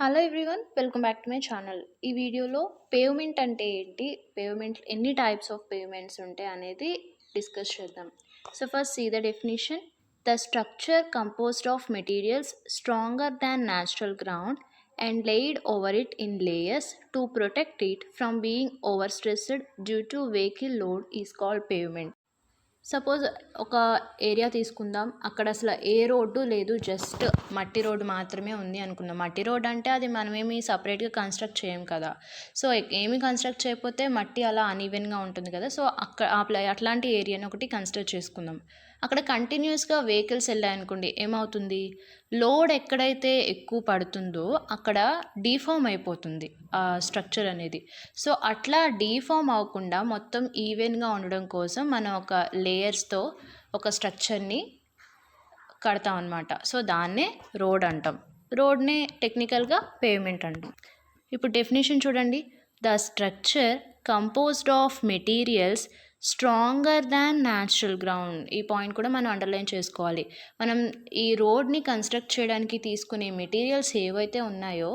Hello everyone, welcome back to my channel. ఈ వీడియోలో payment అంటే ఏంటి, పేమెంట్ ఎన్ని టైప్స్ ఆఫ్ పేమెంట్స్ ఉంటాయి అనేది డిస్కస్ చేద్దాం. So first see the definition. The structure composed of materials stronger than natural ground and laid over it in layers to protect it from being overstressed due to vehicle load is called pavement. Suppose ఒక area తీసుకుందాం, అక్కడ అసలు ఏ road లేదు, just మట్టి road మాత్రమే ఉంది అనుకుందాం. మట్టి రోడ్ అంటే అది మనమేమి సపరేట్గా కన్స్ట్రక్ట్ చేయం కదా. సో ఏమి కన్స్ట్రక్ట్ చేయకపోతే మట్టి అలా అన్ఈవెన్గా ఉంటుంది కదా. సో అట్లాంటి ఏరియాని ఒకటి కన్సిడర్ చేసుకుందాం. అక్కడ కంటిన్యూస్గా వెహికల్స్ వెళ్ళాయనుకోండి, ఏమవుతుంది, లోడ్ ఎక్కడైతే ఎక్కువ పడుతుందో అక్కడ డీఫామ్ అయిపోతుంది ఆ స్ట్రక్చర్ అనేది. సో అట్లా డీఫామ్ అవ్వకుండా మొత్తం ఈవెన్గా ఉండడం కోసం మనం ఒక లేయర్స్తో ఒక స్ట్రక్చర్ని కడతాం అన్నమాట. సో దాన్నే రోడ్ అంటాం. రోడ్నే టెక్నికల్గా పేమెంట్ అంటాం. ఇప్పుడు డెఫినేషన్ చూడండి. The structure composed of materials stronger than natural ground. ఈ పాయింట్ కూడా మనం అండర్లైన్ చేసుకోవాలి. మనం ఈ రోడ్ని కన్స్ట్రక్ట్ చేయడానికి తీసుకునే మెటీరియల్స్ ఏవైతే ఉన్నాయో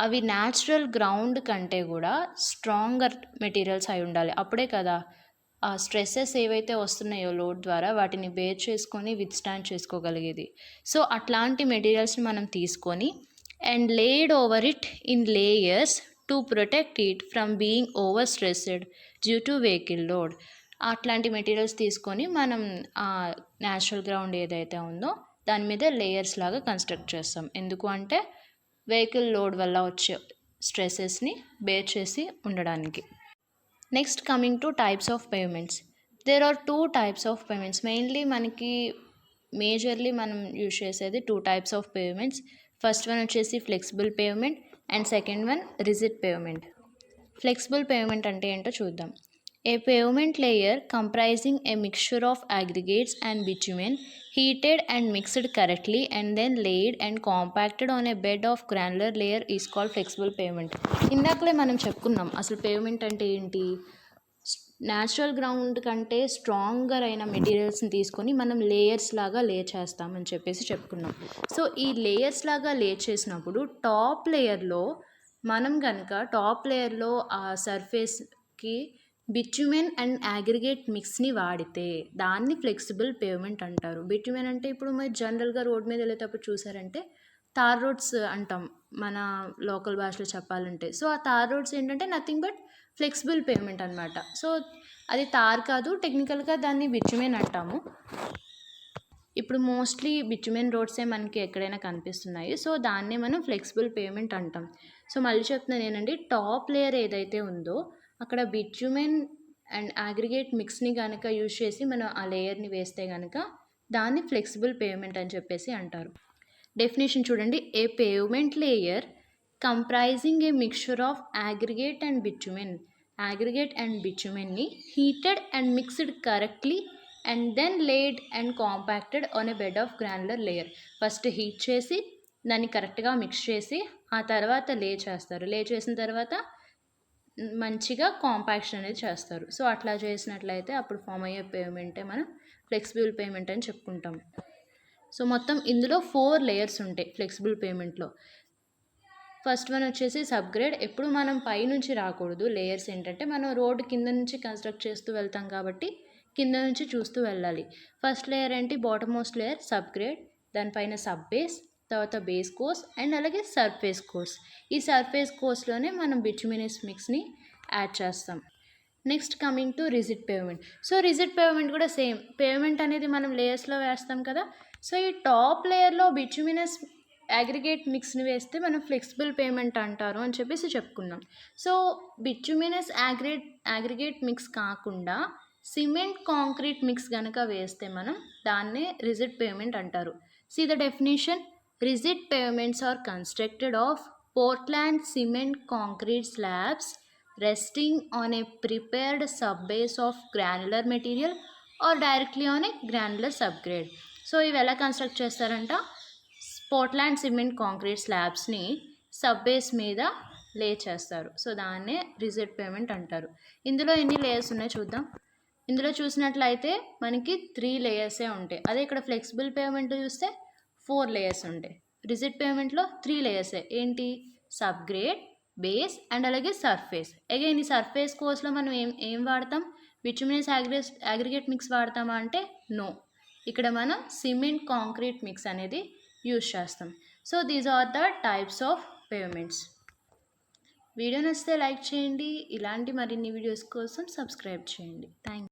అవి న్యాచురల్ గ్రౌండ్ కంటే కూడా స్ట్రాంగర్ మెటీరియల్స్ అయి ఉండాలి. అప్పుడే కదా ఆ స్ట్రెస్సెస్ ఏవైతే వస్తున్నాయో లోడ్ ద్వారా వాటిని బేర్ చేసుకొని విత్స్టాండ్ చేసుకోగలిగేది. సో అట్లాంటి మెటీరియల్స్ని మనం తీసుకొని and laid over it in layers to protect it from being over stressed due to vehicle load. అట్లాంటి మెటీరియల్స్ తీసుకొని మనం ఆ న్యాచురల్ గ్రౌండ్ ఏదైతే ఉందో దాని మీద లేయర్స్ లాగా కన్స్ట్రక్ట్ చేస్తాం. ఎందుకు అంటే వెహికల్ లోడ్ వల్ల వచ్చే స్ట్రెసెస్ని బేర్ చేసి ఉండడానికి. Next coming to types of pavements. There are 2 types of pavements. Mainly మనకి మేజర్లీ మనం యూజ్ చేసేది 2 types of pavements. First one వచ్చేసి flexible pavement and second one rigid pavement. Flexible pavement అంటే ఏంటో చూద్దాం. A pavement layer comprising a mixture of aggregates and bitumen heated and mixed correctly and then laid and compacted on a bed of granular layer is called flexible pavement. ఇందాకలే మనం చెప్పుకున్నాం అసలు payment అంటే ఏంటి. Natural ground కంటే stronger అయిన మెటీరియల్స్ని తీసుకొని మనం layers లాగా లే చేస్తామని చెప్పేసి చెప్పుకున్నాం. సో ఈ లేయర్స్ లాగా లే చేసినప్పుడు టాప్ లేయర్లో మనం కనుక ఆ సర్ఫేస్కి బిట్యుమెన్ అండ్ అగ్రిగేట్ మిక్స్ని వాడితే దాన్ని ఫ్లెక్సిబుల్ పేమెంట్ అంటారు. బిట్యుమెన్ అంటే ఇప్పుడు మీరు జనరల్గా రోడ్ మీద వెళ్ళేటప్పుడు చూసారంటే తార్ రోడ్స్ అంటాం మన లోకల్ భాషలో చెప్పాలంటే. సో ఆ తార్ రోడ్స్ ఏంటంటే నథింగ్ బట్ ఫ్లెక్సిబుల్ పేమెంట్ అనమాట. సో అది తార్ కాదు, టెక్నికల్గా దాన్ని బిట్యుమెన్ అంటాము. ఇప్పుడు మోస్ట్లీ బిట్యుమెన్ రోడ్సే మనకి ఎక్కడైనా కనిపిస్తున్నాయి. సో దాన్నే మనం ఫ్లెక్సిబుల్ పేమెంట్ అంటాం. సో మళ్ళీ చెప్తున్నాను ఏంటంటే టాప్ లేయర్ ఏదైతే ఉందో అక్కడ బిట్యుమెన్ అండ్ అగ్రిగేట్ మిక్స్ని కనుక యూజ్ చేసి మనం ఆ లేయర్ని వేస్తే కనుక దాన్ని ఫ్లెక్సిబుల్ పేమెంట్ అని చెప్పేసి అంటారు. డెఫినేషన్ చూడండి. A pavement layer comprising a mixture of aggregate and బిట్యుమెన్ని heated and mixed correctly and then laid and compacted on a bed of granular layer. First heat చేసి దాన్ని కరెక్ట్గా మిక్స్ చేసి ఆ తర్వాత లే చేస్తారు. లే చేసిన తర్వాత మంచిగా కాంపాక్షన్ అనేది చేస్తారు. సో అట్లా చేసినట్లయితే అప్పుడు ఫామ్ అయ్యే పేమెంటే మనం ఫ్లెక్సిబుల్ పేమెంట్ అని చెప్పుకుంటాం. సో మొత్తం ఇందులో 4 లేయర్స్ ఉంటాయి ఫ్లెక్సిబుల్ పేమెంట్లో. ఫస్ట్ వన్ వచ్చేసి సబ్గ్రేడ్. ఎప్పుడు మనం పైనుంచి రాకూడదు. లేయర్స్ ఏంటంటే మనం రోడ్డు కింద నుంచి కన్స్ట్రక్ట్ చేస్తూ వెళ్తాం కాబట్టి కింద నుంచి చూస్తూ వెళ్ళాలి. ఫస్ట్ లేయర్ ఏంటి, బాటమ్ మోస్ట్ లేయర్ సబ్గ్రేడ్, దానిపైన సబ్ బేస్, తర్వాత బేస్ కోర్స్ అండ్ అలాగే సర్ఫేస్ కోర్స్. ఈ సర్ఫేస్ కోర్స్లోనే మనం బిట్యుమినస్ మిక్స్ని యాడ్ చేస్తాం. Next coming to rigid payment. So rigid payment కూడా సేమ్. పేమెంట్ అనేది మనం లేయర్స్లో వేస్తాం కదా. సో ఈ టాప్ లేయర్లో బిట్యుమినస్ అగ్రిగేట్ మిక్స్ని వేస్తే మనం ఫ్లెక్సిబుల్ పేమెంట్ అంటారు అని చెప్పేసి చెప్పుకున్నాం. సో బిట్యుమినస్ అగ్రిగేట్ మిక్స్ కాకుండా సిమెంట్ కాంక్రీట్ మిక్స్ కనుక వేస్తే మనం దాన్నే రిజిడ్ పేమెంట్ అంటారు. See the definition. Rigid pavements are constructed of Portland cement concrete slabs resting on a prepared subbase of granular material or directly on a granular subgrade. So ఇవి ఎలా construct చేస్తారంట, Portland cement concrete స్లాబ్స్ని సబ్బేస్ మీద లే చేస్తారు. So దాన్నే rigid pavement అంటారు. ఇందులో ఎన్ని లేయర్స్ ఉన్నాయో చూద్దాం. ఇందులో చూసినట్లయితే మనకి 3 లేయర్సే ఉంటాయి. అదే ఇక్కడ ఫ్లెక్సిబుల్ పేమెంట్ చూస్తే 4 లేయర్స్ ఉంటాయి. రిజిడ్ పేమెంట్లో 3 లేయర్సే. ఏంటి, సబ్గ్రేడ్, బేస్ అండ్ అలాగే సర్ఫేస్. అగైన్ ఈ సర్ఫేస్ కోర్స్లో మనం ఏం వాడతాం? బిటుమినస్ అగ్రిగేట్ మిక్స్ వాడతామా అంటే నో. ఇక్కడ మనం సిమెంట్ కాంక్రీట్ మిక్స్ అనేది యూజ్ చేస్తాం. So these are the types of pavements. Video నచ్చితే లైక్ చేయండి. ఇలాంటి మరిన్ని వీడియోస్ కోసం సబ్స్క్రైబ్ చేయండి. Thank you.